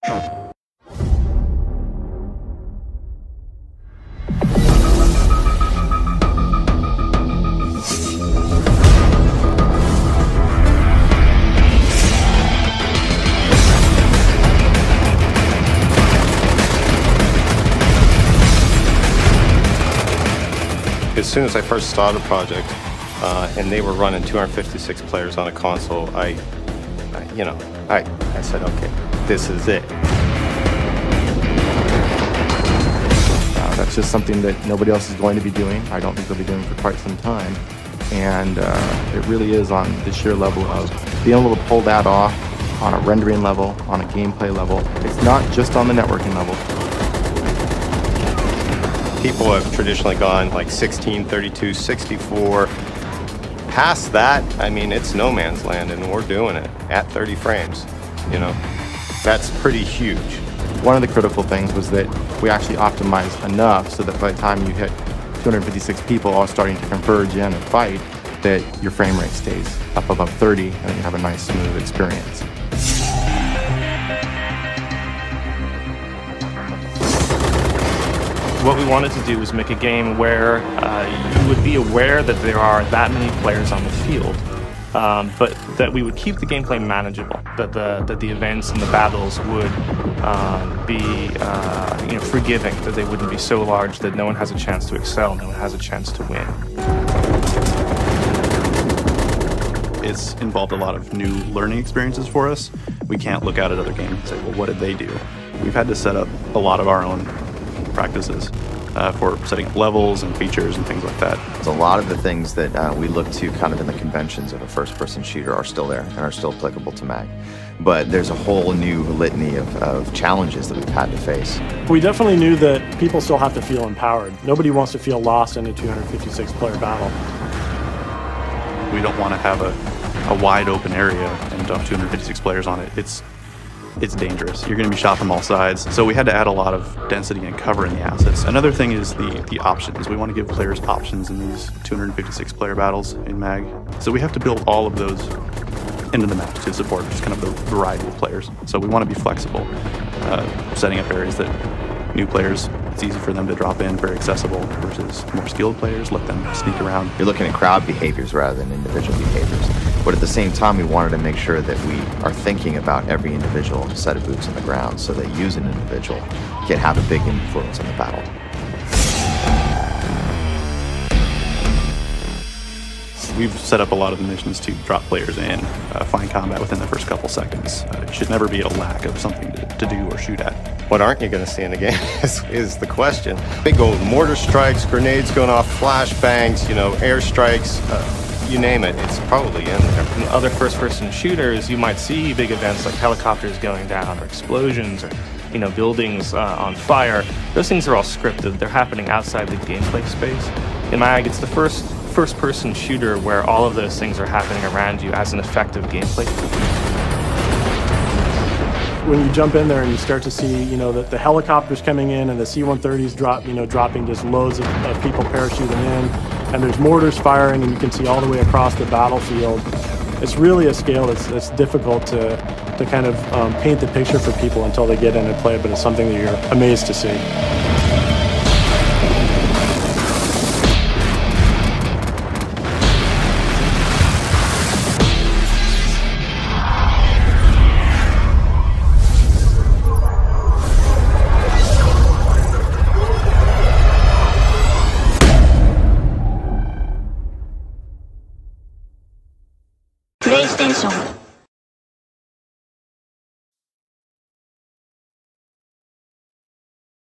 As soon as I first started the project, and they were running 256 players on a console, I said, okay, this is it. That's just something that nobody else is going to be doing. I don't think they'll be doing for quite some time. And it really is on the sheer level of being able to pull that off on a rendering level, on a gameplay level. It's not just on the networking level. People have traditionally gone like 16, 32, 64. Past that, I mean, it's no man's land, and we're doing it at 30 frames. You know, that's pretty huge. One of the critical things was that we actually optimized enough so that by the time you hit 256 people all starting to converge in and fight, that your frame rate stays up above 30 and you have a nice smooth experience. What we wanted to do was make a game where you would be aware that there are that many players on the field, but that we would keep the gameplay manageable, that the events and the battles would be forgiving, that they wouldn't be so large that no one has a chance to excel, no one has a chance to win. It's involved a lot of new learning experiences for us. We can't look out at other games and say, well, what did they do? We've had to set up a lot of our own practices for setting up levels and features and things like that. A lot of the things that we look to kind of in the conventions of a first-person shooter are still there and are still applicable to M.A.G. But there's a whole new litany of challenges that we've had to face. We definitely knew that people still have to feel empowered. Nobody wants to feel lost in a 256-player battle. We don't want to have a wide open area and dump 256 players on it. It's dangerous. You're going to be shot from all sides. So we had to add a lot of density and cover in the assets. Another thing is the options. We want to give players options in these 256 player battles in M.A.G. So we have to build all of those into the map to support just kind of the variety of players. So we want to be flexible, setting up areas that new players, it's easy for them to drop in, very accessible, versus more skilled players, let them sneak around. You're looking at crowd behaviors rather than individual behaviors. But at the same time, we wanted to make sure that we are thinking about every individual set of boots on the ground so that you as an individual can have a big influence in the battle. We've set up a lot of the missions to drop players in, find combat within the first couple seconds. It should never be a lack of something to do or shoot at. What aren't you going to see in the game is the question. Big old mortar strikes, grenades going off, flashbangs, air strikes, you name it, it's probably in there. In other first-person shooters, you might see big events like helicopters going down or explosions or buildings on fire. Those things are all scripted. They're happening outside the gameplay space. In M.A.G, it's the first-person shooter where all of those things are happening around you as an effective gameplay. When you jump in there and you start to see, the helicopters coming in and the C-130s dropping just loads of people parachuting in, and there's mortars firing, and you can see all the way across the battlefield. It's really a scale that's difficult to kind of paint the picture for people until they get in and play, but it's something that you're amazed to see. PlayStation